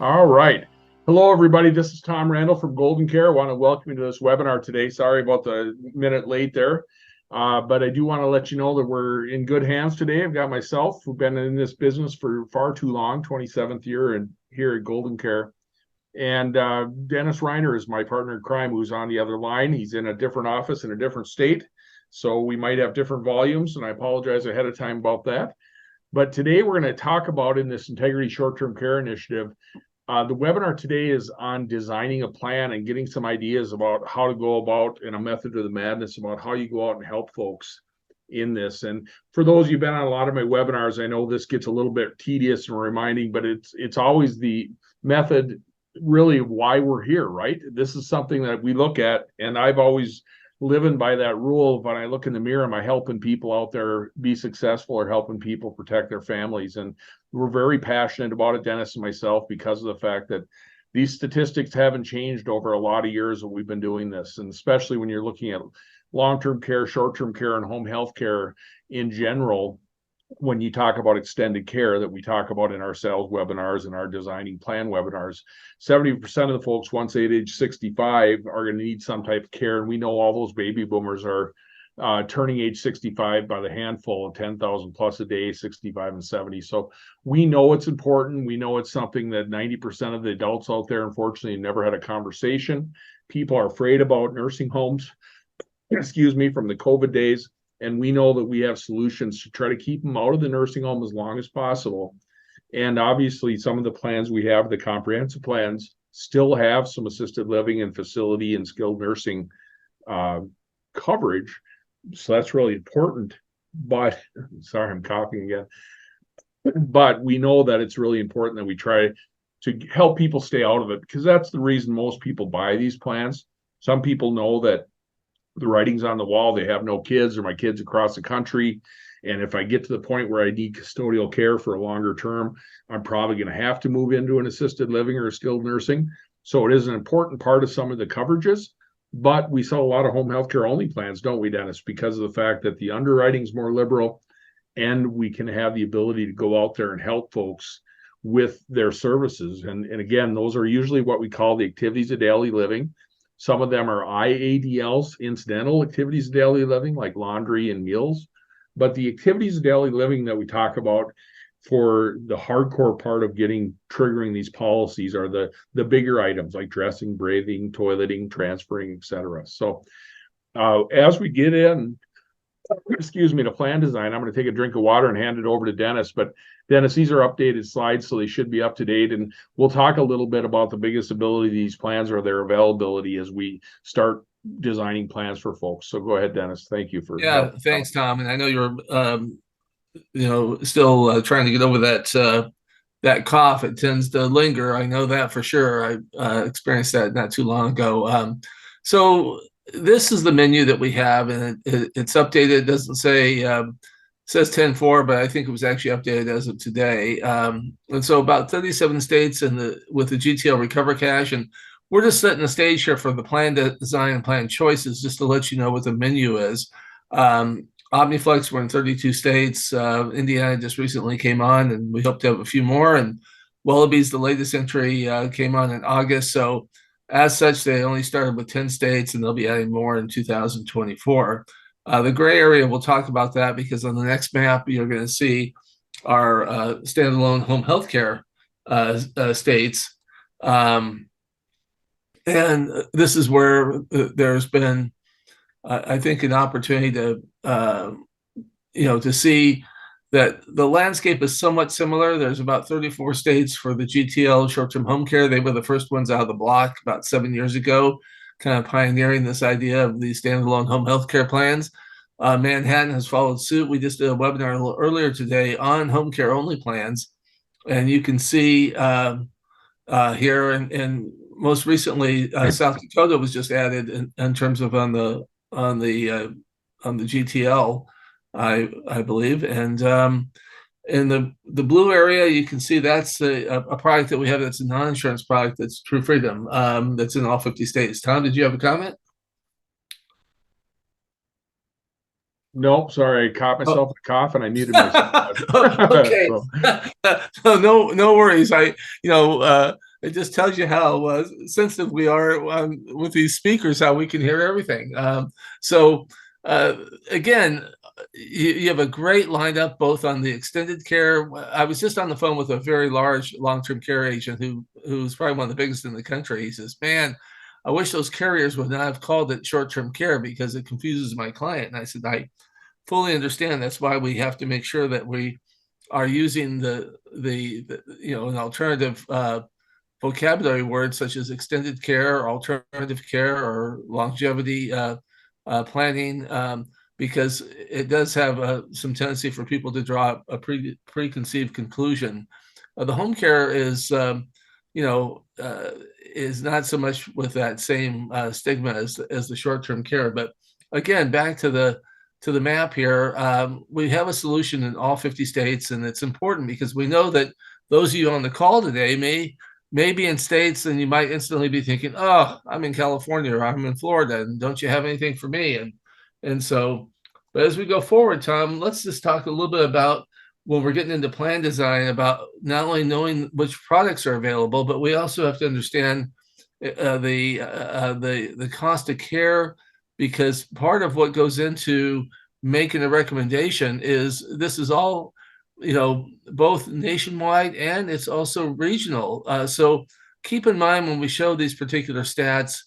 All right. Hello, everybody. This is Tom Randall from GoldenCare. I want to welcome you to this webinar today. Sorry about the minute late there, but I do want to let you know that we're in good hands today. I've got myself, who've been in this business for far too long, 27th year and here at GoldenCare. And Dennis Reiner is my partner in crime, who's on the other line. He's in a different office in a different state, so we might have different volumes, and I apologize ahead of time about that. But today we're going to talk about, in this Integrity Short-Term Care Initiative, the webinar today is on designing a plan and getting some ideas about how to go about, and a method to the madness about how you go out and help folks in this. And for those of you who've been on a lot of my webinars, I know this gets a little bit tedious and reminding, but it's always the method really why we're here, right? This is something that we look at, and I've always living by that rule. When I look in the mirror, am I helping people out there be successful or helping people protect their families? And we're very passionate about it, Dennis and myself, because of the fact that these statistics haven't changed over a lot of years that we've been doing this. And especially when you're looking at long-term care, short-term care, and home health care in general, when you talk about extended care that we talk about in our sales webinars and our designing plan webinars, 70% of the folks once they age 65 are going to need some type of care. And we know all those baby boomers are turning age 65 by the handful of 10,000 plus a day, 65 and 70. So we know it's important. We know it's something that 90% of the adults out there, unfortunately, never had a conversation. People are afraid about nursing homes, excuse me, from the COVID days. And we know that we have solutions to try to keep them out of the nursing home as long as possible. And obviously, some of the plans we have, the comprehensive plans, still have some assisted living and facility and skilled nursing coverage. So that's really important. But sorry, I'm coughing again. But we know that it's really important that we try to help people stay out of it, because that's the reason most people buy these plans. Some people know that the writing's on the wall. They have no kids, or my kids across the country. And if I get to the point where I need custodial care for a longer term, I'm probably going to have to move into an assisted living or a skilled nursing. So it is an important part of some of the coverages. But we sell a lot of home health care only plans, don't we, Dennis? Because of the fact that the underwriting is more liberal, and we can have the ability to go out there and help folks with their services. And again, those are usually what we call the activities of daily living. Some of them are IADLs, incidental activities of daily living, like laundry and meals. But the activities of daily living that we talk about for the hardcore part of triggering these policies are the bigger items like dressing, bathing, toileting, transferring, etc. So as we get in, to plan design, I'm going to take a drink of water and hand it over to Dennis. But Dennis, these are updated slides, so they should be up to date. And we'll talk a little bit about the biggest ability of these plans, or their availability, as we start designing plans for folks. So go ahead, Dennis. Thank you for thanks, Tom. And I know you're still trying to get over that cough. It tends to linger. I know that for sure. I experienced that not too long ago. So this is the menu that we have, and it's updated. It doesn't say says 10-4, but I think it was actually updated as of today. And so about 37 states with the GTL Recover Cash, and we're just setting the stage here for the plan design and plan choices, just to let you know what the menu is. Omniflex, we're in 32 states. Indiana just recently came on, and we hope to have a few more. And Wallabies, the latest entry, came on in August. So as such, they only started with 10 states, and they'll be adding more in 2024. The gray area, we'll talk about that, because on the next map, you're going to see our standalone home health care states. And this is where there's been, I think, an opportunity to see that the landscape is somewhat similar. There's about 34 states for the GTL short-term home care. They were the first ones out of the block about 7 years ago, kind of pioneering this idea of these standalone home health care plans. Manhattan has followed suit. We just did a webinar a little earlier today on home care only plans. And you can see here, and most recently, South Dakota was just added in terms of on the GTL, I believe. And in the blue area, you can see that's a product that we have that's a non-insurance product, that's True Freedom, that's in all 50 states. Tom, did you have a comment? No, sorry, I caught myself a cough and I muted myself. Okay. So no worries. it just tells you how sensitive we are with these speakers, how we can hear everything. So again, you have a great lineup both on the extended care. I was just on the phone with a very large long-term care agent who's probably one of the biggest in the country. He says, "Man, I wish those carriers would not have called it short-term care because it confuses my client." And I said, "I fully understand. That's why we have to make sure that we are using the an alternative vocabulary words such as extended care, or alternative care, or longevity planning, because it does have some tendency for people to draw a preconceived conclusion. The home care is, is not so much with that same stigma as the short-term care. But again, back to the map here, we have a solution in all 50 states, and it's important because we know that those of you on the call today may be in states and you might instantly be thinking, "Oh, I'm in California or I'm in Florida, and don't you have anything for me?" And so, but as we go forward, Tom, let's just talk a little bit about when we're getting into plan design, about not only knowing which products are available, but we also have to understand the cost of care, because part of what goes into making a recommendation is this is all, both nationwide and it's also regional. So keep in mind when we show these particular stats,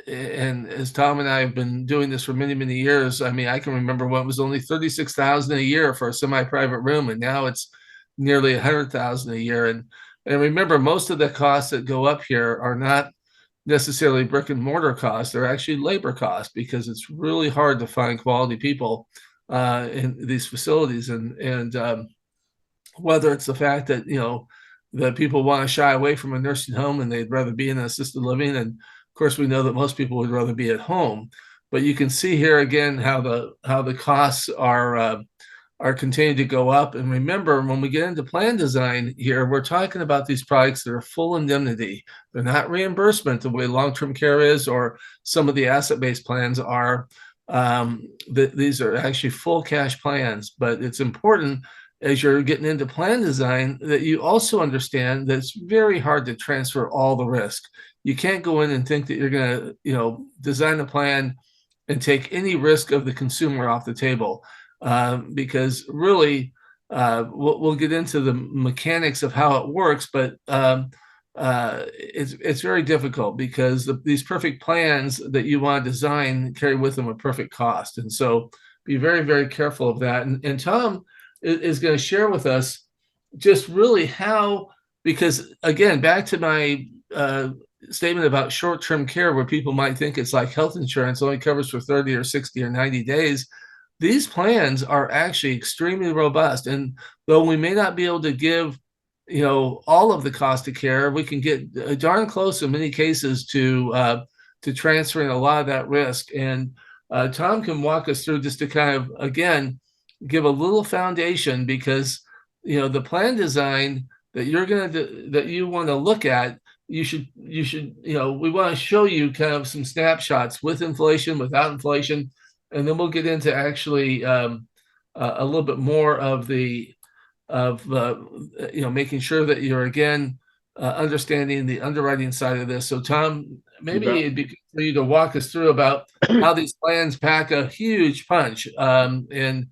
and as Tom and I have been doing this for many, many years, I mean, I can remember when it was only $36,000 a year for a semi-private room, and now it's nearly $100,000 a year. And remember, most of the costs that go up here are not necessarily brick and mortar costs; they're actually labor costs, because it's really hard to find quality people in these facilities. And whether it's the fact that that people want to shy away from a nursing home and they'd rather be in an assisted living, and of course we know that most people would rather be at home. But you can see here again how the costs are continuing to go up. And remember, when we get into plan design here, we're talking about these products that are full indemnity. They're not reimbursement the way long-term care is, or some of the asset-based plans are. These are actually full cash plans. But it's important, as you're getting into plan design, that you also understand that it's very hard to transfer all the risk. You can't go in and think that you're going to, design a plan and take any risk of the consumer off the table. Because really, we'll get into the mechanics of how it works, but it's very difficult, because these perfect plans that you want to design carry with them a perfect cost. And so be very, very careful of that. And Tom is going to share with us just really how, because again, back to my statement about short-term care, where people might think it's like health insurance, only covers for 30 or 60 or 90 days. These plans are actually extremely robust. And though we may not be able to give, all of the cost of care, we can get darn close in many cases to transferring a lot of that risk. And Tom can walk us through, just to kind of, again, give a little foundation, because, the plan design that you want to look at, we want to show you kind of some snapshots with inflation, without inflation. And then we'll get into actually a little bit more of making sure that you're again understanding the underwriting side of this. So Tom, maybe it'd be good for you to walk us through about how these plans pack a huge punch, and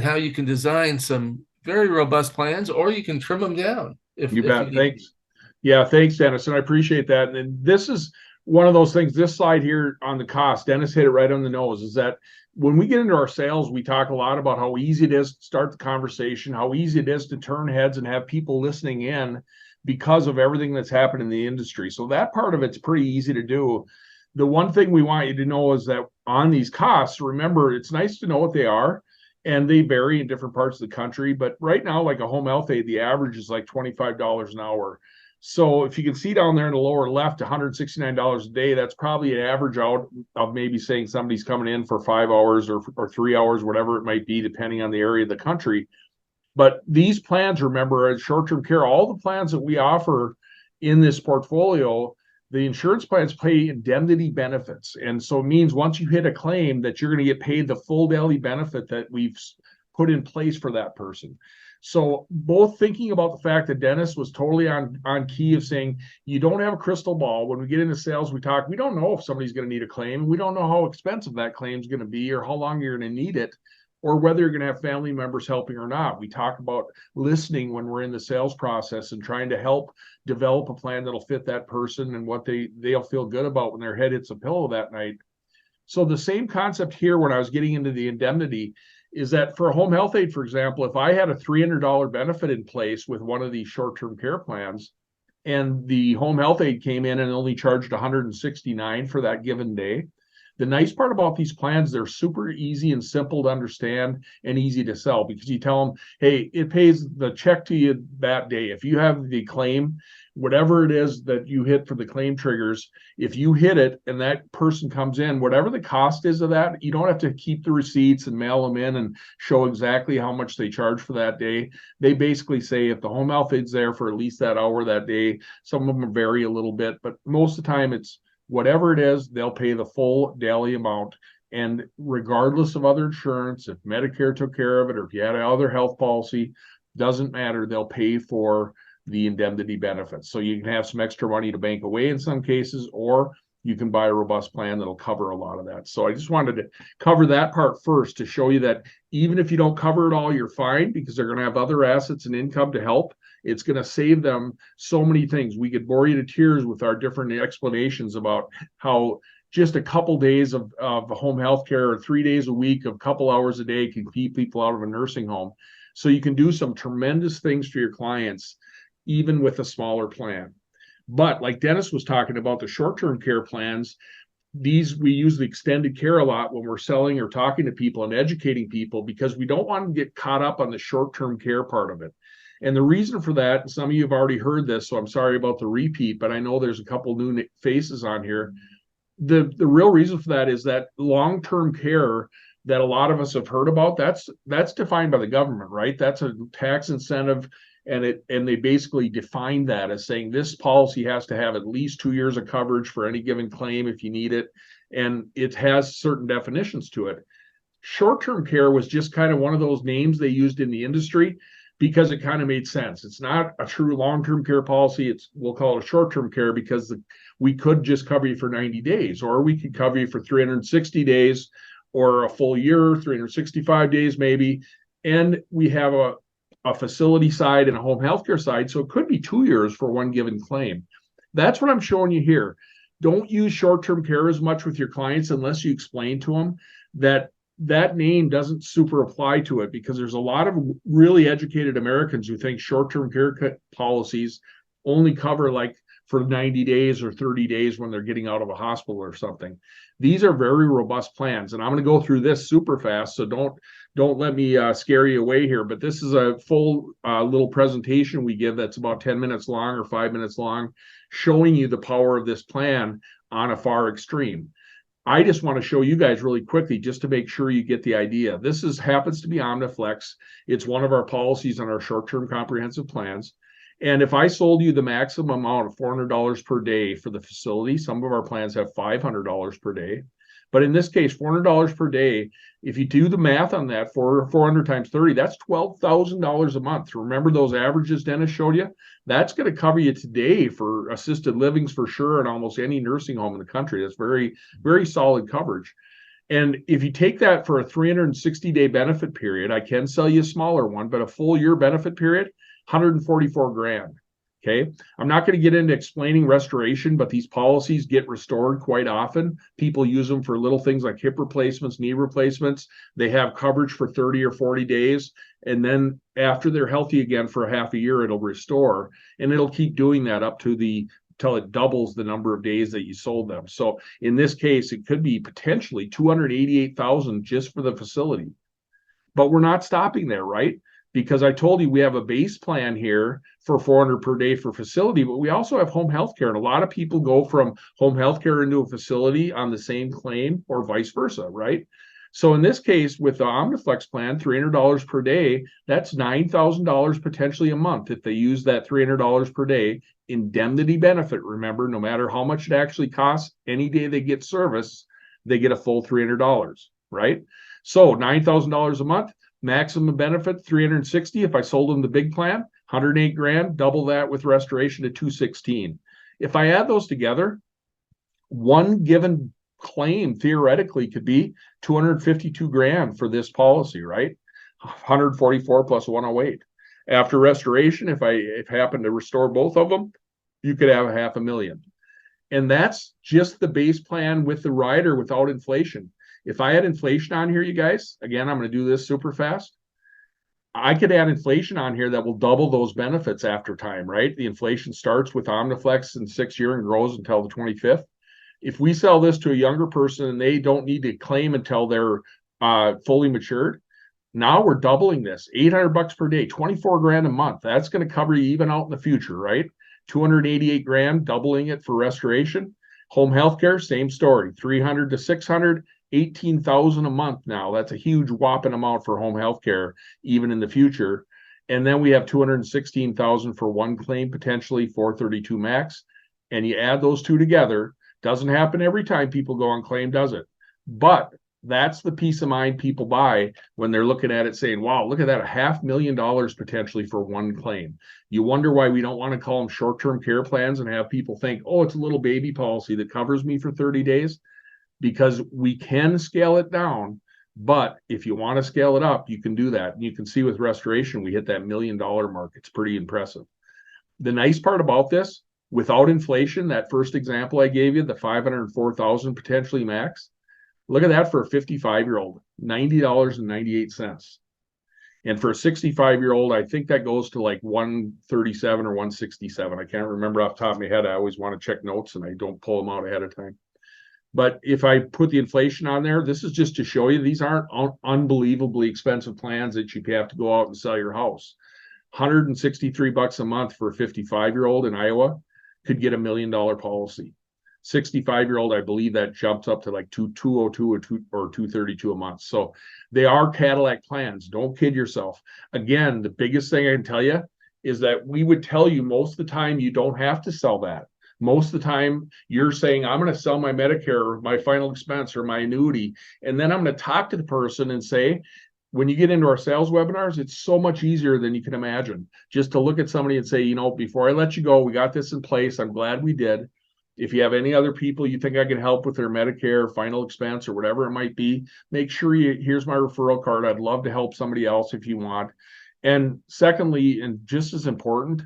how you can design some very robust plans, or you can trim them down if you bet. If Thanks. Yeah, thanks, Dennis. And I appreciate that. And this is one of those things, this slide here on the cost, Dennis hit it right on the nose, is that when we get into our sales, we talk a lot about how easy it is to start the conversation, how easy it is to turn heads and have people listening in because of everything that's happened in the industry. So that part of it's pretty easy to do. The one thing we want you to know is that on these costs, remember, it's nice to know what they are, and they vary in different parts of the country. But right now, like a home health aide, the average is like $25 an hour. So if you can see down there in the lower left, $169 a day, that's probably an average out of maybe saying somebody's coming in for 5 hours or 3 hours, whatever it might be, depending on the area of the country. But these plans, remember, as short-term care, all the plans that we offer in this portfolio, the insurance plans pay indemnity benefits. And so it means once you hit a claim that you're going to get paid the full daily benefit that we've put in place for that person. So both thinking about the fact that Dennis was totally on key of saying you don't have a crystal ball. When we get into sales, we don't know if somebody's going to need a claim. We don't know how expensive that claim is going to be or how long you're going to need it or whether you're going to have family members helping or not. We talk about listening when we're in the sales process and trying to help develop a plan that'll fit that person and what they'll feel good about when their head hits a pillow that night. So the same concept here when I was getting into the indemnity is that for a home health aide, for example, if I had a $300 benefit in place with one of these short-term care plans and the home health aide came in and only charged $169 for that given day, the nice part about these plans, they're super easy and simple to understand and easy to sell because you tell them, hey, it pays the check to you that day. If you have the claim, whatever it is that you hit for the claim triggers, if you hit it and that person comes in, whatever the cost is of that, you don't have to keep the receipts and mail them in and show exactly how much they charge for that day. They basically say if the home health aide's there for at least that hour that day, some of them vary a little bit, but most of the time it's whatever it is, they'll pay the full daily amount. And regardless of other insurance, if Medicare took care of it or if you had another health policy, doesn't matter, they'll pay for the indemnity benefits. So you can have some extra money to bank away in some cases, or you can buy a robust plan that'll cover a lot of that. So I just wanted to cover that part first to show you that even if you don't cover it all, you're fine because they're going to have other assets and income to help. It's going to save them so many things. We could bore you to tears with our different explanations about how just a couple days of home health care or 3 days a week of a couple hours a day can keep people out of a nursing home. So you can do some tremendous things for your clients, even with a smaller plan. But like Dennis was talking about, the short-term care plans, these we use the extended care a lot when we're selling or talking to people and educating people because we don't want to get caught up on the short-term care part of it. And the reason for that, and some of you have already heard this, so I'm sorry about the repeat, but I know there's a couple new faces on here. The real reason for that is that long-term care that a lot of us have heard about, that's defined by the government, right? That's a tax incentive, and they basically define that as saying this policy has to have at least 2 years of coverage for any given claim if you need it, and it has certain definitions to it. Short-term care was just kind of one of those names they used in the industry because it kind of made sense. It's not a true long-term care policy. We'll call it a short-term care because we could just cover you for 90 days, or we could cover you for 360 days or a full year, 365 days maybe. And we have a facility side and a home healthcare side. So it could be 2 years for one given claim. That's what I'm showing you here. Don't use short-term care as much with your clients unless you explain to them that name doesn't super apply to it, because there's a lot of really educated Americans who think short-term care policies only cover like for 90 days or 30 days when they're getting out of a hospital or something. These are very robust plans, and I'm going to go through this super fast, so don't let me scare you away here, but this is a full little presentation we give that's about 10 minutes long or 5 minutes long, showing you the power of this plan on a far extreme. I just want to show you guys really quickly just to make sure you get the idea. This happens to be OmniFlex. It's one of our policies on our short-term comprehensive plans. And if I sold you the maximum amount of $400 per day for the facility, some of our plans have $500 per day. But in this case, $400 per day, if you do the math on that, for 400 times 30, that's $12,000 a month. Remember those averages Dennis showed you? That's going to cover you today for assisted livings for sure, and almost any nursing home in the country. That's very, very solid coverage. And if you take that for a 360-day benefit period, I can sell you a smaller one, but a full year benefit period, 144 grand. Okay. I'm not going to get into explaining restoration, but these policies get restored quite often. People use them for little things like hip replacements, knee replacements. They have coverage for 30 or 40 days. And then after they're healthy again for a half a year, it'll restore, and it'll keep doing that up to till it doubles the number of days that you sold them. So in this case, it could be potentially 288,000 just for the facility. But we're not stopping there, right? Because I told you we have a base plan here for 400 per day for facility, but we also have home health care. And a lot of people go from home health care into a facility on the same claim or vice versa, right? So in this case, with the OmniFlex plan, $300 per day, that's $9,000 potentially a month if they use that $300 per day indemnity benefit. Remember, no matter how much it actually costs, any day they get service, they get a full $300, right? So $9,000 a month. Maximum benefit 360. If I sold them the big plan, 108 grand, double that with restoration to 216. If I add those together, one given claim theoretically could be 252 grand for this policy, right? 144 plus 108. After restoration, if I happen to restore both of them, you could have $500,000. And that's just the base plan with the rider without inflation. If I had inflation on here, you guys, again, I'm going to do this super fast. I could add inflation on here that will double those benefits after time, right? The inflation starts with Omniflex in 6 year and grows until the 25th. If we sell this to a younger person and they don't need to claim until they're fully matured, now we're doubling this. $800 per day, 24 grand a month. That's going to cover you even out in the future, right? 288 grand, doubling it for restoration. Home healthcare, same story. 300 to 600, 18,000 a month now. That's a huge whopping amount for home healthcare, even in the future. And then we have 216,000 for one claim, potentially 432 max. And you add those two together. Doesn't happen every time people go on claim, does it? But that's the peace of mind people buy when they're looking at it saying, wow, look at that, $500,000 potentially for one claim. You wonder why we don't want to call them short-term care plans and have people think, oh, it's a little baby policy that covers me for 30 days. Because we can scale it down, but if you want to scale it up, you can do that. And you can see with restoration, we hit that $1 million mark. It's pretty impressive. The nice part about this, without inflation, that first example I gave you, the 504,000 potentially max, look at that for a 55-year-old, $90.98. And for a 65-year-old, I think that goes to like 137 or 167. I can't remember off the top of my head. I always want to check notes and I don't pull them out ahead of time. But if I put the inflation on there, this is just to show you these aren't unbelievably expensive plans that you have to go out and sell your house. $163 a month for a 55-year-old in Iowa could get $1 million policy. 65-year-old, I believe that jumps up to like 202 or 232 a month. So they are Cadillac plans. Don't kid yourself. Again, the biggest thing I can tell you is that we would tell you most of the time you don't have to sell that. Most of the time, you're saying, I'm going to sell my Medicare, my final expense, or my annuity. And then I'm going to talk to the person and say, when you get into our sales webinars, it's so much easier than you can imagine. Just to look at somebody and say, you know, before I let you go, we got this in place. I'm glad we did. If you have any other people you think I can help with their Medicare, final expense, or whatever it might be, make sure here's my referral card. I'd love to help somebody else if you want. And secondly, and just as important,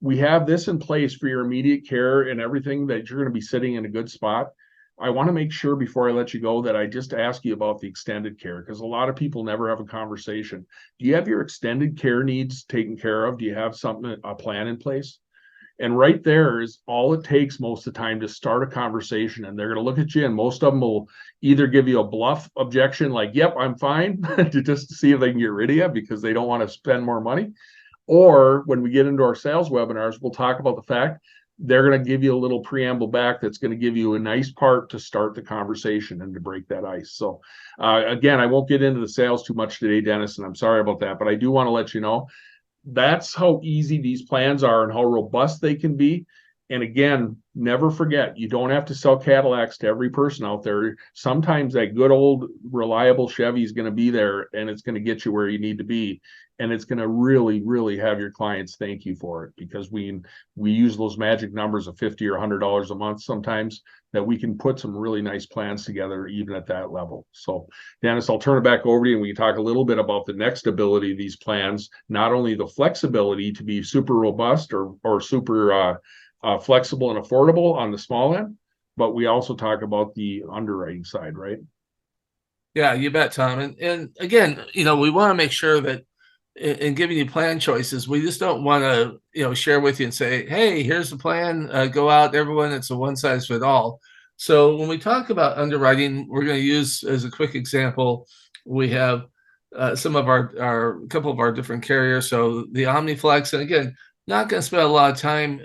we have this in place for your immediate care and everything that you're going to be sitting in a good spot. I want to make sure before I let you go that I just ask you about the extended care, because a lot of people never have a conversation. Do you have your extended care needs taken care of? Do you have a plan in place? And right there is all it takes most of the time to start a conversation. And they're going to look at you, and most of them will either give you a bluff objection like, yep, I'm fine, to just see if they can get rid of you because they don't want to spend more money. Or when we get into our sales webinars, we'll talk about the fact they're going to give you a little preamble back that's going to give you a nice part to start the conversation and to break that ice. So again, I won't get into the sales too much today, Dennis, and I'm sorry about that, but I do want to let you know that's how easy these plans are and how robust they can be. And again, never forget, you don't have to sell Cadillacs to every person out there. Sometimes that good old reliable Chevy is going to be there and it's going to get you where you need to be. And it's going to really, really have your clients thank you for it, because we use those magic numbers of $50 or $100 a month sometimes, that we can put some really nice plans together even at that level. So Dennis, I'll turn it back over to you and we can talk a little bit about the next ability of these plans, not only the flexibility to be super robust or super flexible and affordable on the small end, but we also talk about the underwriting side, right? Yeah, you bet, Tom. And again, you know, we want to make sure that in giving you plan choices, we just don't want to, you know, share with you and say, hey, here's the plan, go out, everyone, it's a one size fit all. So when we talk about underwriting, we're going to use as a quick example, we have some of our couple of our different carriers. So the Omniflex, and again, not going to spend a lot of time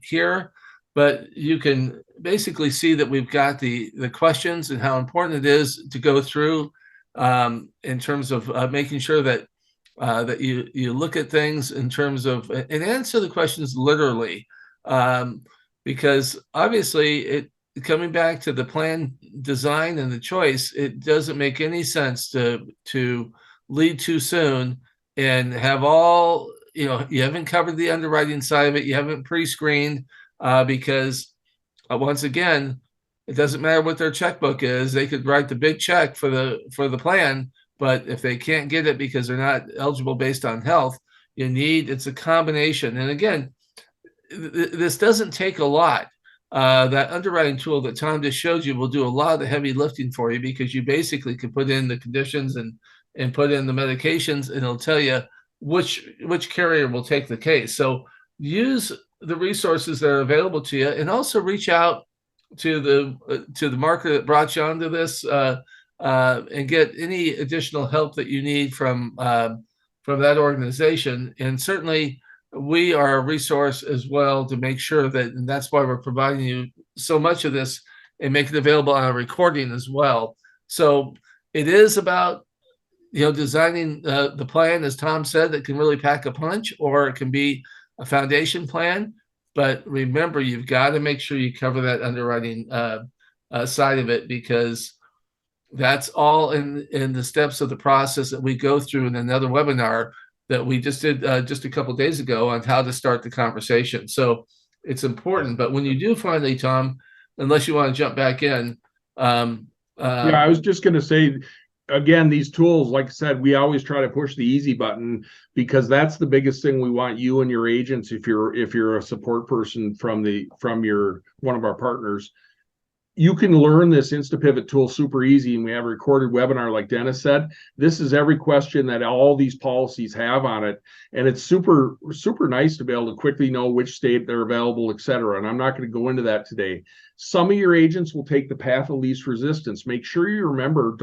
here, but you can basically see that we've got the questions and how important it is to go through in terms of making sure that that you look at things in terms of and answer the questions literally, because obviously coming back to the plan design and the choice, it doesn't make any sense to lead too soon and have all, you haven't covered the underwriting side of it. You haven't pre-screened because once again, it doesn't matter what their checkbook is. They could write the big check for the plan, but if they can't get it because they're not eligible based on health, it's a combination. And again, this doesn't take a lot. That underwriting tool that Tom just showed you will do a lot of the heavy lifting for you because you basically can put in the conditions and put in the medications, and it'll tell you which carrier will take the case. So use the resources that are available to you, and also reach out to the market that brought you onto this, and get any additional help that you need from that organization. And certainly we are a resource as well to make sure that, and that's why we're providing you so much of this and make it available on a recording as well. So it is about, designing the plan, as Tom said, that can really pack a punch, or it can be a foundation plan. But remember, you've got to make sure you cover that underwriting side of it, because that's all in the steps of the process that we go through in another webinar that we just did just a couple of days ago on how to start the conversation. So it's important. But when you do finally, Tom, unless you want to jump back in. Yeah, I was just going to say, again, these tools, like I said, we always try to push the easy button, because that's the biggest thing we want you and your agents, if you're a support person from one of our partners, you can learn this InstaPivot tool super easy. And we have a recorded webinar, like Dennis said. This is every question that all these policies have on it. And it's super, super nice to be able to quickly know which state they're available, et cetera. And I'm not going to go into that today. Some of your agents will take the path of least resistance. Make sure you remember,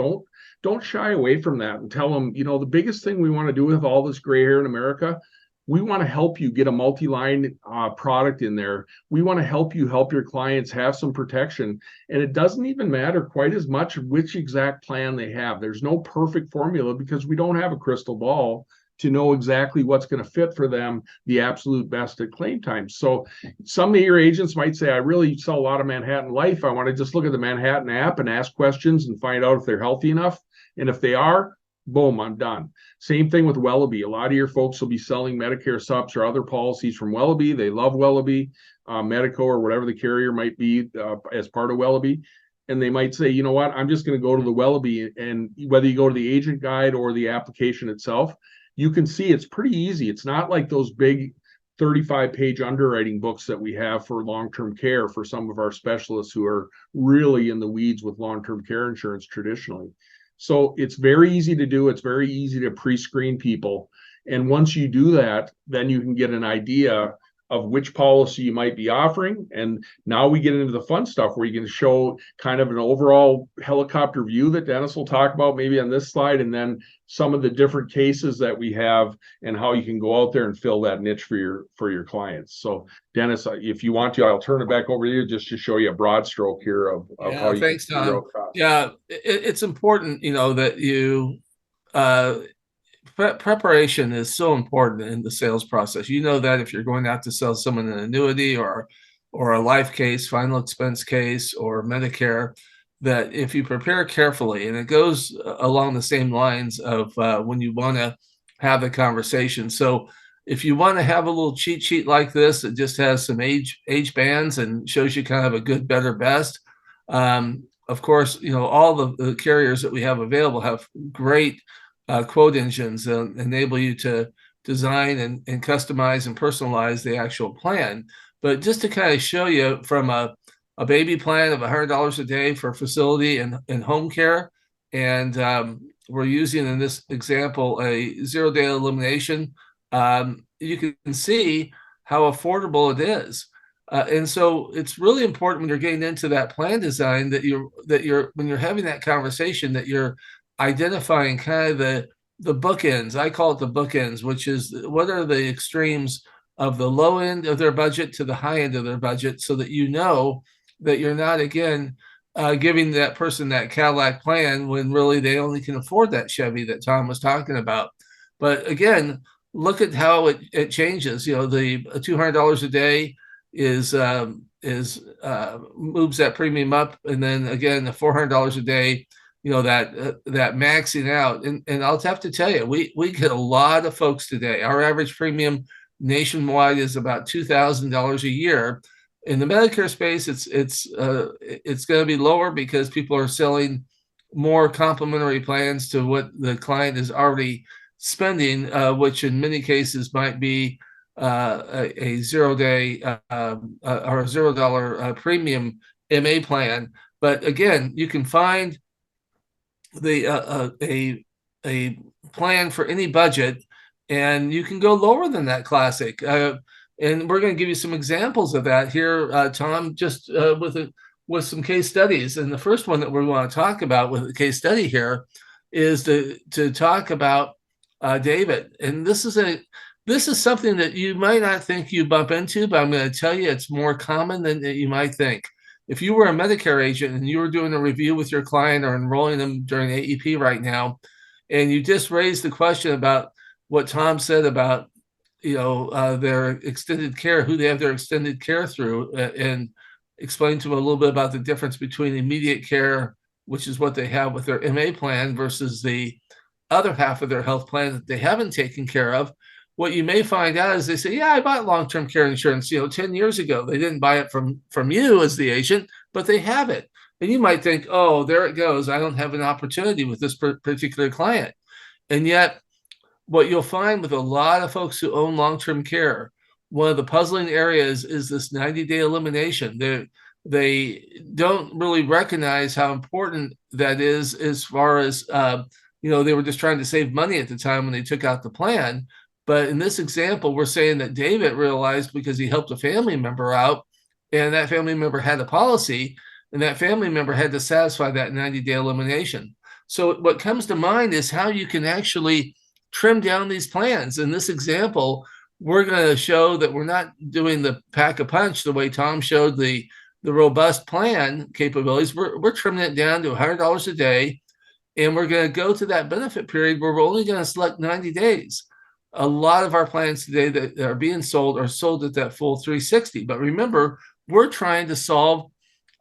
don't shy away from that, and tell them, the biggest thing we want to do with all this gray hair in America, we want to help you get a multi-line product in there. We want to help your clients have some protection. And it doesn't even matter quite as much which exact plan they have. There's no perfect formula, because we don't have a crystal ball to know exactly what's going to fit for them the absolute best at claim time. So some of your agents might say, I really sell a lot of Manhattan Life. I want to just look at the Manhattan app and ask questions and find out if they're healthy enough. And if they are, boom, I'm done. Same thing with Wellaby. A lot of your folks will be selling Medicare subs or other policies from Wellaby. They love Wellaby, Medico, or whatever the carrier might be as part of Wellaby. And they might say, you know what, I'm just going to go to the Wellaby. And whether you go to the agent guide or the application itself, you can see it's pretty easy. It's not like those big 35-page underwriting books that we have for long-term care for some of our specialists who are really in the weeds with long-term care insurance traditionally. So it's very easy to do. It's very easy to pre-screen people. And once you do that, then you can get an idea of which policy you might be offering. And now we get into the fun stuff where you can show kind of an overall helicopter view that Dennis will talk about maybe on this slide, and then some of the different cases that we have and how you can go out there and fill that niche for your clients. So Dennis, if you want to, I'll turn it back over to you just to show you a broad stroke here of how you thanks, can Tom. Yeah, it's important, that you preparation is so important in the sales process. You know that if you're going out to sell someone an annuity or a life case, final expense case, or Medicare, that if you prepare carefully, and it goes along the same lines of when you want to have a conversation. So if you want to have a little cheat sheet like this that just has some age bands and shows you kind of a good, better, best, of course, all the carriers that we have available have great quote engines that enable you to design and customize and personalize the actual plan. But just to kind of show you from a baby plan of $100 a day for facility and home care, and we're using in this example a 0-day elimination, you can see how affordable it is. And so it's really important when you're getting into that plan design that you're when you're having that conversation, that you're identifying kind of the bookends. I call it the bookends, which is what are the extremes of the low end of their budget to the high end of their budget, so that that you're not, again, giving that person that Cadillac plan when really they only can afford that Chevy that Tom was talking about. But again, look at how it changes. The $200 a day is moves that premium up, and then again the $400 a day that maxing out. And I'll have to tell you, we get a lot of folks today. Our average premium nationwide is about $2,000 a year. In the Medicare space, it's going to be lower because people are selling more complementary plans to what the client is already spending, which in many cases might be a 0-day or $0 premium MA plan. But again, you can find a plan for any budget, and you can go lower than that classic. And we're going to give you some examples of that here, Tom, just with some case studies. And the first one that we want to talk about with a case study here is to talk about David. And this is something that you might not think you bump into, but I'm going to tell you it's more common than you might think. If you were a Medicare agent and you were doing a review with your client or enrolling them during AEP right now, and you just raised the question about what Tom said about their extended care, who they have their extended care through, and explain to them a little bit about the difference between immediate care, which is what they have with their MA plan, versus the other half of their health plan that they haven't taken care of. What you may find out is they say, yeah, I bought long-term care insurance, 10 years ago. They didn't buy it from you as the agent, but they have it. And you might think, oh, there it goes. I don't have an opportunity with this particular client. And yet what you'll find with a lot of folks who own long-term care, one of the puzzling areas is this 90-day elimination. They don't really recognize how important that is as far as, they were just trying to save money at the time when they took out the plan. But in this example, we're saying that David realized because he helped a family member out, and that family member had a policy, and that family member had to satisfy that 90-day elimination. So what comes to mind is how you can actually trim down these plans. In this example, we're going to show that we're not doing the pack a punch the way Tom showed the robust plan capabilities. We're trimming it down to $100 a day, and we're going to go to that benefit period where we're only going to select 90 days. A lot of our plans today that are being sold are sold at that full 360. But remember, we're trying to solve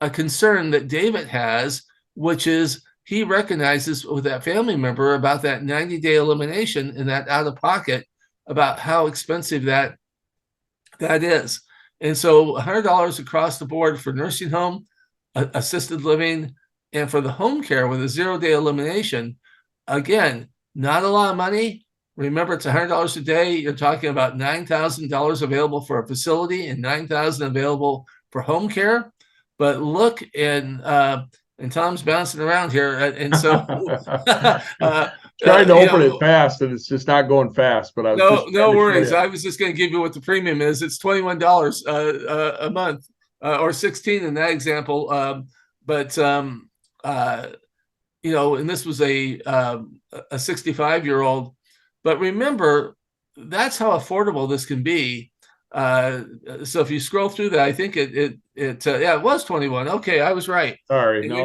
a concern that David has, which is he recognizes with that family member about that 90-day elimination and that out of pocket, about how expensive that is. And so $100 across the board for nursing home, assisted living, and for the home care with a 0-day elimination. Again, not a lot of money. Remember, it's $100 a day. You're talking about $9,000 available for a facility and $9,000 available for home care. But look, and Tom's bouncing around here, and so trying to open it fast, and it's just not going fast. But no worries. I was just going to give you what the premium is. It's $21 a month, or $16 in that example. And this was a 65-year-old. But remember, that's how affordable this can be. So if you scroll through that, I think it was 21. Okay, I was right. Sorry. No.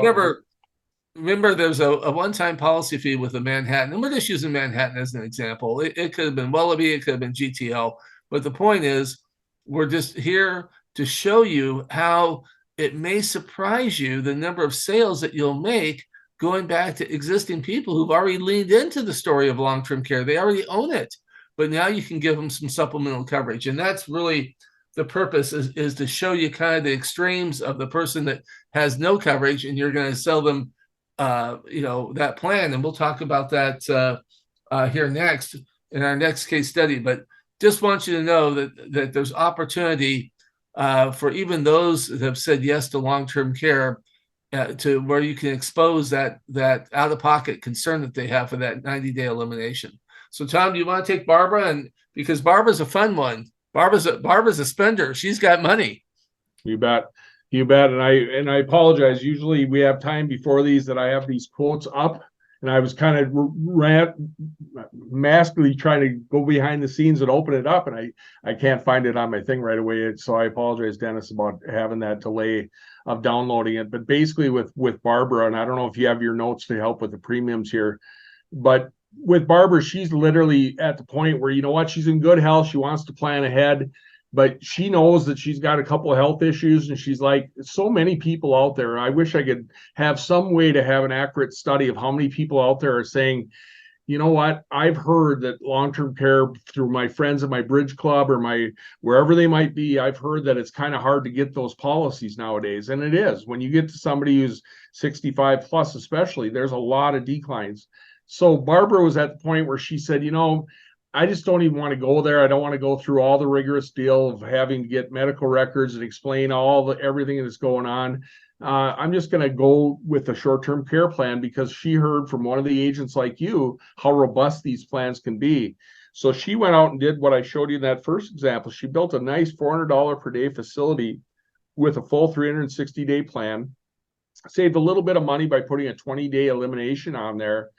Remember, there's a one-time policy fee with the Manhattan, and we're just using Manhattan as an example. It could have been Willoughby, it could have been GTL, but the point is, we're just here to show you how it may surprise you the number of sales that you'll make going back to existing people who've already leaned into the story of long-term care. They already own it, but now you can give them some supplemental coverage. And that's really the purpose, is to show you kind of the extremes of the person that has no coverage, and you're going to sell them, that plan. And we'll talk about that here next in our next case study. But just want you to know that there's opportunity for even those that have said yes to long-term care, to where you can expose that out-of-pocket concern that they have for that 90-day elimination. So, Tom, do you want to take Barbara? And because Barbara's a fun one. Barbara's a spender. She's got money. You bet. And I apologize. Usually we have time before these that I have these quotes up, and I was kind of maskily trying to go behind the scenes and open it up, and I can't find it on my thing right away. So I apologize, Dennis, about having that delay of downloading it. But basically with Barbara, and I don't know if you have your notes to help with the premiums here, but with Barbara, she's literally at the point where, she's in good health. She wants to plan ahead. but she knows that she's got a couple of health issues, and she's like, so many people out there. I wish I could have some way to have an accurate study of how many people out there are saying, you know what, I've heard that long-term care through my friends at my bridge club or my wherever they might be, I've heard that it's kind of hard to get those policies nowadays. And it is. When you get to somebody who's 65 plus, especially, there's a lot of declines. So Barbara was at the point where she said, I just don't even want to go there. I don't want to go through all the rigorous deal of having to get medical records and explain everything that's going on. I'm just going to go with a short-term care plan because she heard from one of the agents like you how robust these plans can be. So she went out and did what I showed you in that first example. She built a nice $400 per day facility with a full 360-day plan, saved a little bit of money by putting a 20-day elimination on there.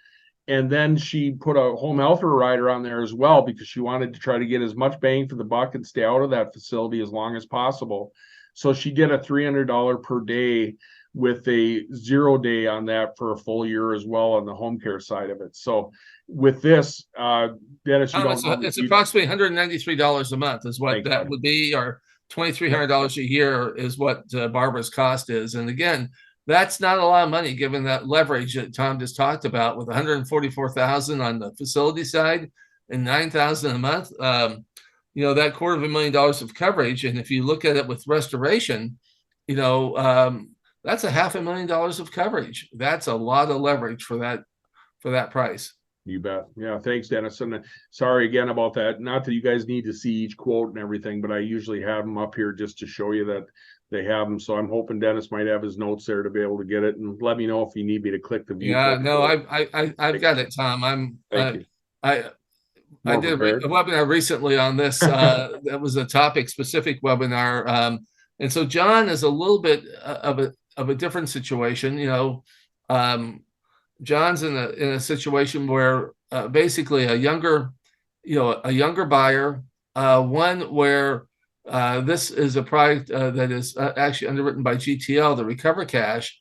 And then she put a home health rider on there as well because she wanted to try to get as much bang for the buck and stay out of that facility as long as possible. So she did a $300 per day with a 0 day on that for a full year as well on the home care side of it. So with this, Dennis, it's approximately $193 a month is what that would be, or $2,300 a year is what Barbara's cost is. And again, that's not a lot of money given that leverage that Tom just talked about with $144,000 on the facility side and $9,000 a month. That $250,000 of coverage. And if you look at it with restoration, that's $500,000 of coverage. That's a lot of leverage for that price. You bet. Yeah. Thanks, Dennis. And sorry again about that. Not that you guys need to see each quote and everything, but I usually have them up here just to show you that they have them. So I'm hoping Dennis might have his notes there to be able to get it, and let me know if you need me to click the view. Yeah, no, I've got it, Tom. I did a webinar recently on this. That was a topic specific webinar. And so John is a little bit of a different situation. John's in a situation where basically a younger buyer, one where this is a product that is actually underwritten by GTL, the Recover Cash.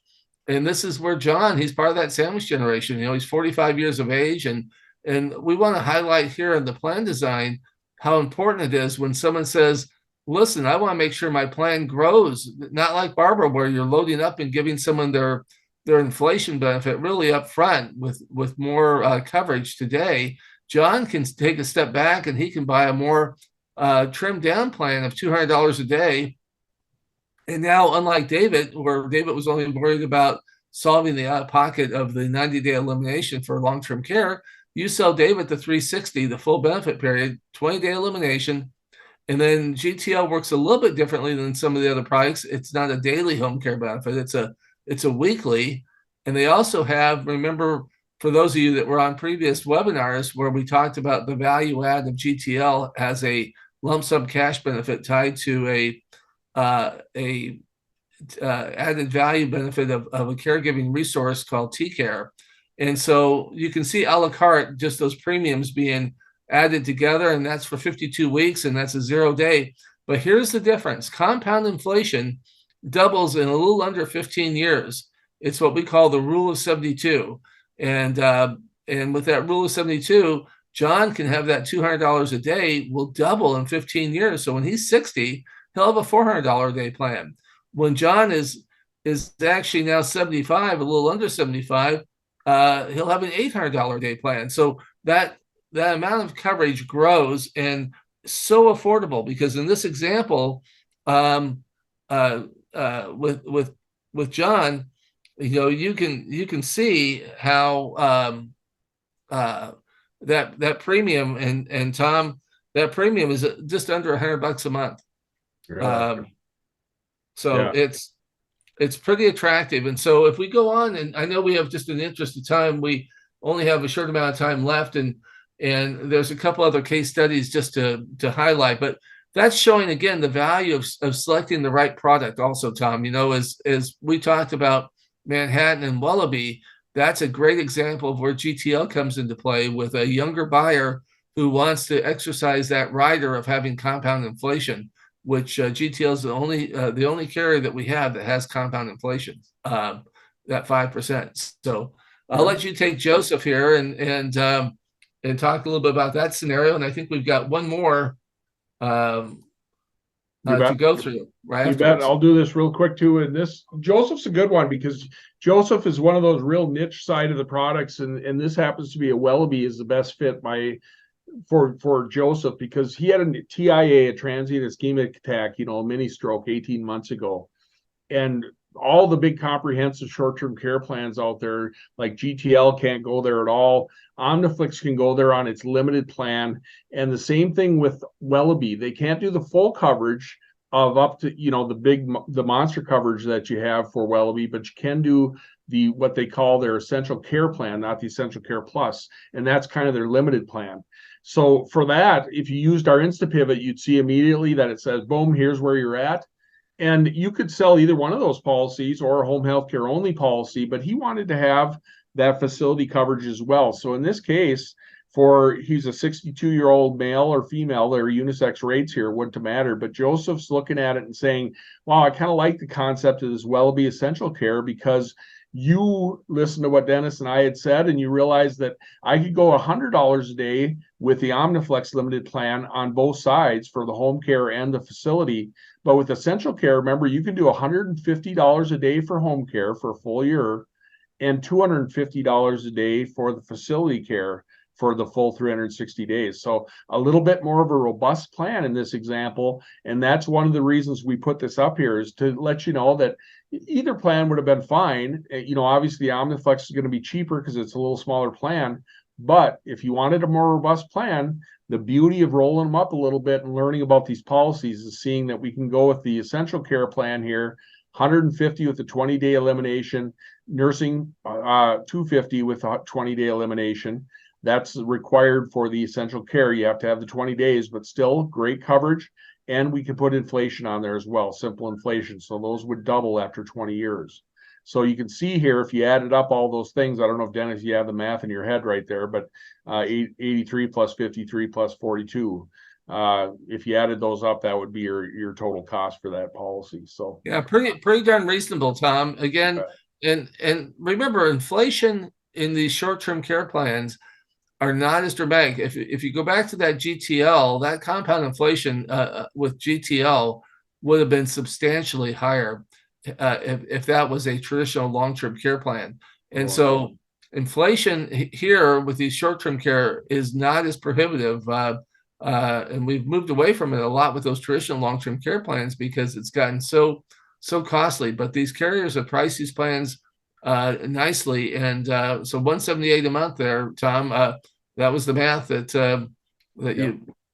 And this is where John, he's part of that sandwich generation. He's 45 years of age. And we want to highlight here in the plan design how important it is when someone says, listen, I want to make sure my plan grows, not like Barbara, where you're loading up and giving someone their inflation benefit really up front with more coverage today. John can take a step back and he can buy a more trimmed down plan of $200 a day. And now, unlike David, where David was only worried about solving the out of pocket of the 90-day elimination for long-term care, you sell David the 360, the full benefit period, 20-day elimination. And then GTL works a little bit differently than some of the other products. It's not a daily home care benefit. It's a weekly. And they also have, remember, for those of you that were on previous webinars where we talked about the value add of GTL as a lump sum cash benefit tied to a added value benefit of a caregiving resource called T-Care. And so you can see a la carte, just those premiums being added together, and that's for 52 weeks, and that's a 0 day. But here's the difference. Compound inflation doubles in a little under 15 years. It's what we call the rule of 72. And with that rule of 72, John can have that $200 a day will double in 15 years. So when he's 60, he'll have a $400 a day plan. When John is actually now 75, a little under 75, he'll have an $800 a day plan. So that amount of coverage grows, and so affordable, because in this example, with John, you can see how that premium and Tom, that premium is just under $100 a month. It's pretty attractive. And so if we go on, and I know we have just an interest of time, we only have a short amount of time left, and there's a couple other case studies just to highlight, but that's showing again the value of selecting the right product also, Tom. As we talked about Manhattan and Wallaby, that's a great example of where GTL comes into play with a younger buyer who wants to exercise that rider of having compound inflation, which GTL is the only carrier that we have that has compound inflation, that 5%. So I'll let you take Joseph here and talk a little bit about that scenario. And I think we've got one more You bet. to go through right You bet. afterwards. I'll do this real quick too. And this Joseph's a good one because Joseph is one of those real niche side of the products, and this happens to be a Wellaby is the best fit for Joseph because he had a TIA, a transient ischemic attack, a mini stroke 18 months ago, and all the big comprehensive short-term care plans out there, like GTL can't go there at all. Omniflix can go there on its limited plan, and the same thing with Wellaby. They can't do the full coverage of up to the monster coverage that you have for Wellaby, but you can do what they call their essential care plan, not the essential care plus, and that's kind of their limited plan. So for that, if you used our InstaPivot, you'd see immediately that it says, boom, here's where you're at. And you could sell either one of those policies or a home health care only policy, but he wanted to have that facility coverage as well. So in this case, he's a 62-year-old male or female, there are unisex rates here, wouldn't matter. But Joseph's looking at it and saying, wow, I kind of like the concept of this Wellaby essential care because you listen to what Dennis and I had said, and you realize that I could go $100 a day with the Omniflex limited plan on both sides for the home care and the facility. But with essential care, remember, you can do $150 a day for home care for a full year and $250 a day for the facility care for the full 360 days. So a little bit more of a robust plan in this example. And that's one of the reasons we put this up here is to let you know that either plan would have been fine. Obviously the Omniflex is going to be cheaper because it's a little smaller plan. But if you wanted a more robust plan, the beauty of rolling them up a little bit and learning about these policies is seeing that we can go with the essential care plan here, 150 with the 20-day elimination, nursing 250 with a 20-day elimination. That's required for the essential care. You have to have the 20 days, but still great coverage. And we can put inflation on there as well, simple inflation. So those would double after 20 years. So you can see here, if you added up all those things, I don't know if Dennis, you have the math in your head right there, but 83 plus 53 plus 42. If you added those up, that would be your total cost for that policy. So yeah, pretty darn reasonable, Tom. Again, and remember, inflation in these short-term care plans are not as dramatic. If you go back to that GTL, that compound inflation with GTL would have been substantially higher if that was a traditional long-term care plan. And so inflation here with these short-term care is not as prohibitive. And we've moved away from it a lot with those traditional long-term care plans because it's gotten so costly. But these carriers have priced these plans nicely. And so $178 a month there, Tom, that was the math that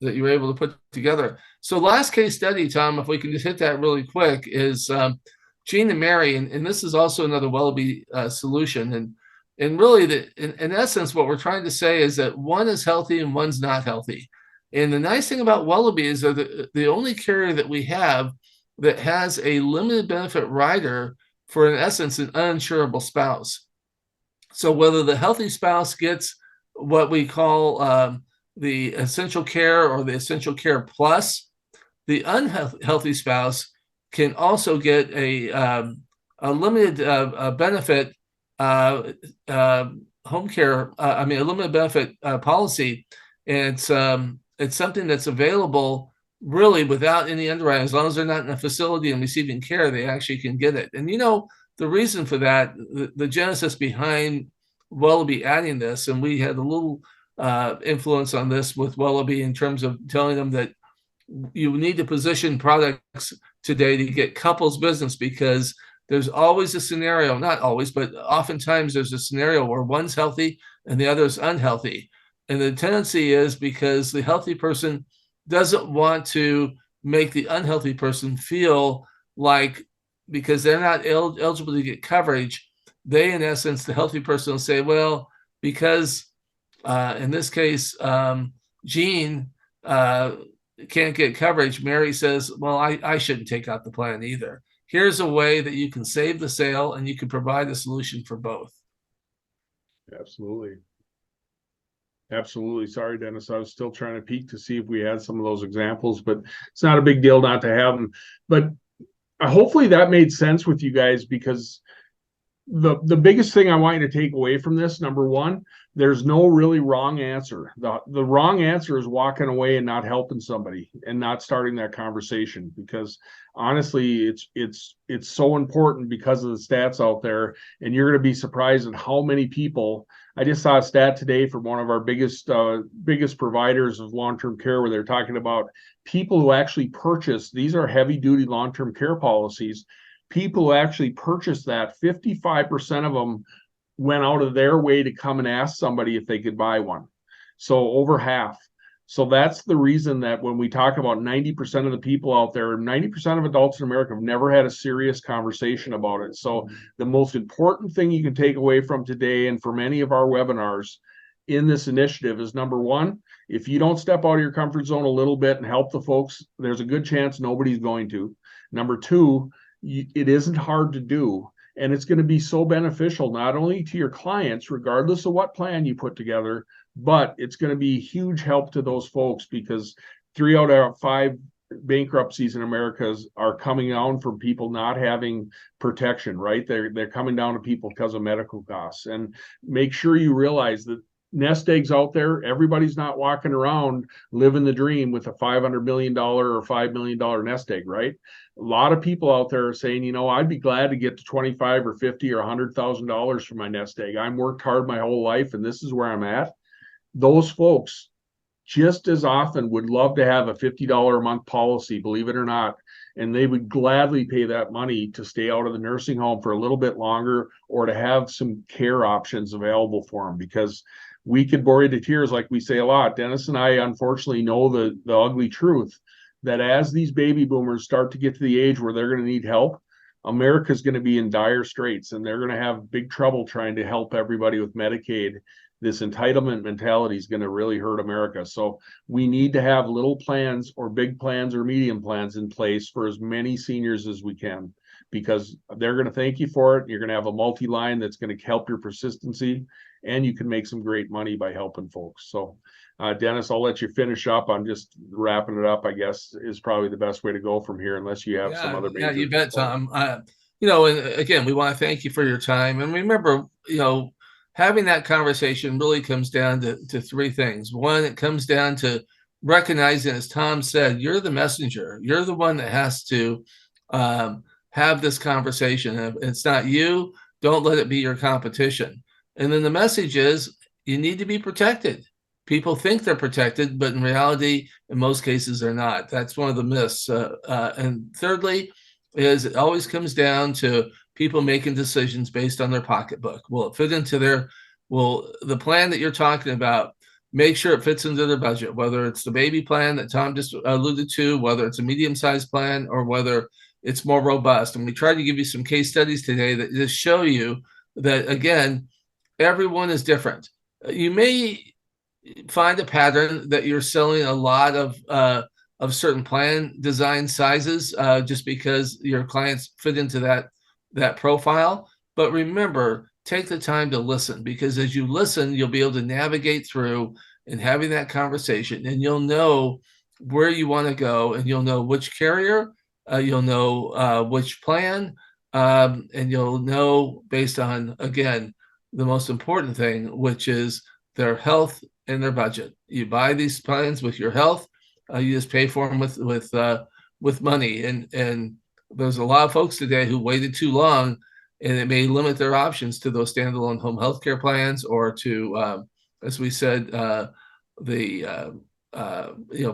you were able to put together. So last case study, Tom, if we can just hit that really quick, is Jean and Mary, and this is also another Wellaby solution. And really, in essence, what we're trying to say is that one is healthy and one's not healthy. And the nice thing about Wellaby is they're the only carrier that we have that has a limited benefit rider for, in essence, an uninsurable spouse. So whether the healthy spouse gets what we call the essential care or the essential care plus, the unhealthy spouse can also get a limited benefit home care. A limited benefit policy, and it's something that's available really without any underwriting. As long as they're not in a facility and receiving care, they actually can get it. And the reason for that, the genesis behind Wellaby adding this, and we had a little influence on this with Wellaby in terms of telling them that you need to position products today to get couples business, because there's always a scenario, not always, but oftentimes there's a scenario where one's healthy and the other's unhealthy. And the tendency is because the healthy person doesn't want to make the unhealthy person feel like, because they're not eligible to get coverage, they, in essence, the healthy person will say, well, because in this case, Jean can't get coverage, Mary says, well, I shouldn't take out the plan either. Here's a way that you can save the sale and you can provide a solution for both. Absolutely. Absolutely. Sorry, Dennis. I was still trying to peek to see if we had some of those examples, but it's not a big deal not to have them. But hopefully that made sense with you guys, because the biggest thing I want you to take away from this, number one, there's no really wrong answer. The wrong answer is walking away and not helping somebody and not starting that conversation, because honestly, it's so important because of the stats out there, and you're going to be surprised at how many people. I just saw a stat today from one of our biggest providers of long-term care, where they're talking about people who actually purchase, these are heavy-duty long-term care policies. People who actually purchased that, 55% of them went out of their way to come and ask somebody if they could buy one. So over half. So that's the reason that when we talk about 90% of the people out there, 90% of adults in America have never had a serious conversation about it. So the most important thing you can take away from today and from any of our webinars in this initiative is, number one, if you don't step out of your comfort zone a little bit and help the folks, there's a good chance nobody's going to. Number two, it isn't hard to do, and it's going to be so beneficial not only to your clients, regardless of what plan you put together, but it's going to be a huge help to those folks, because 3 out of 5 bankruptcies in America are coming down from people not having protection, right? They're coming down to people because of medical costs. And make sure you realize that nest eggs out there, everybody's not walking around living the dream with a $500 million or $5 million nest egg, right? A lot of people out there are saying, you know, I'd be glad to get to 25 or 50 or $100,000 for my nest egg. I'm worked hard my whole life and this is where I'm at. Those folks just as often would love to have a $50 a month policy, believe it or not, and they would gladly pay that money to stay out of the nursing home for a little bit longer, or to have some care options available for them, because we could bore you to tears, like we say a lot. Dennis and I unfortunately know the ugly truth that as these baby boomers start to get to the age where they're going to need help, America's going to be in dire straits, and they're going to have big trouble trying to help everybody with Medicaid. This entitlement mentality is going to really hurt America. So we need to have little plans or big plans or medium plans in place for as many seniors as we can, because they're going to thank you for it. You're going to have a multi-line that's going to help your persistency, and you can make some great money by helping folks. So Dennis, I'll let you finish up. I'm just wrapping it up, I guess, is probably the best way to go from here, unless you have some other major. Yeah, you bet, Tom. And again, we want to thank you for your time. And remember, having that conversation really comes down to 3 things. One, it comes down to recognizing, as Tom said, you're the messenger. You're the one that has to have this conversation. If it's not you, don't let it be your competition. And then the message is, you need to be protected. People think they're protected, but in reality, in most cases, they're not. That's one of the myths. And thirdly, is it always comes down to people making decisions based on their pocketbook. Will it fit into the plan that you're talking about, make sure it fits into their budget, whether it's the baby plan that Tom just alluded to, whether it's a medium-sized plan, or whether it's more robust. And we tried to give you some case studies today that just show you that, again, everyone is different. You may find a pattern that you're selling a lot of certain plan design sizes just because your clients fit into that profile. But remember, take the time to listen, because as you listen, you'll be able to navigate through and having that conversation, and you'll know where you want to go, and you'll know which carrier, you'll know which plan, and you'll know based on, again, the most important thing, which is their health and their budget. You buy these plans with your health, you just pay for them with money. And there's a lot of folks today who waited too long, and it may limit their options to those standalone home health care plans, or to, as we said, the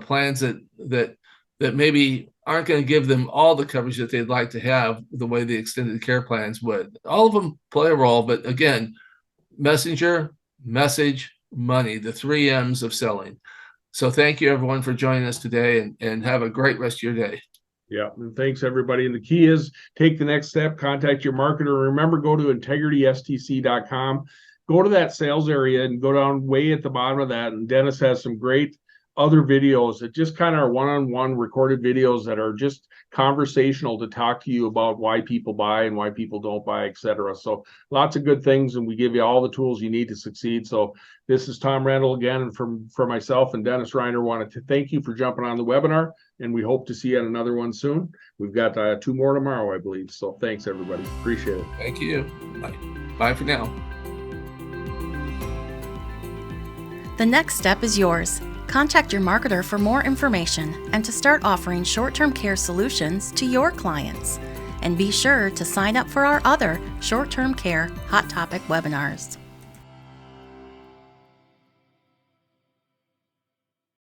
plans that maybe aren't going to give them all the coverage that they'd like to have, the way the extended care plans would. All of them play a role, but again, messenger, message, money, the 3 M's of selling. So thank you, everyone, for joining us today, and have a great rest of your day. Yeah, and thanks, everybody. And the key is, take the next step, contact your marketer. Remember, go to integritystc.com. Go to that sales area and go down way at the bottom of that. And Dennis has some great other videos that just kind of are one-on-one recorded videos that are just conversational to talk to you about why people buy and why people don't buy, etc. So lots of good things, and we give you all the tools you need to succeed. So this is Tom Randall again, and for myself and Dennis Reiner, wanted to thank you for jumping on the webinar, and we hope to see you at another one soon. We've got 2 more tomorrow, I believe. So thanks, everybody. Appreciate it. Thank you. Bye. Bye for now. The next step is yours. Contact your marketer for more information and to start offering short-term care solutions to your clients. And be sure to sign up for our other short-term care hot topic webinars.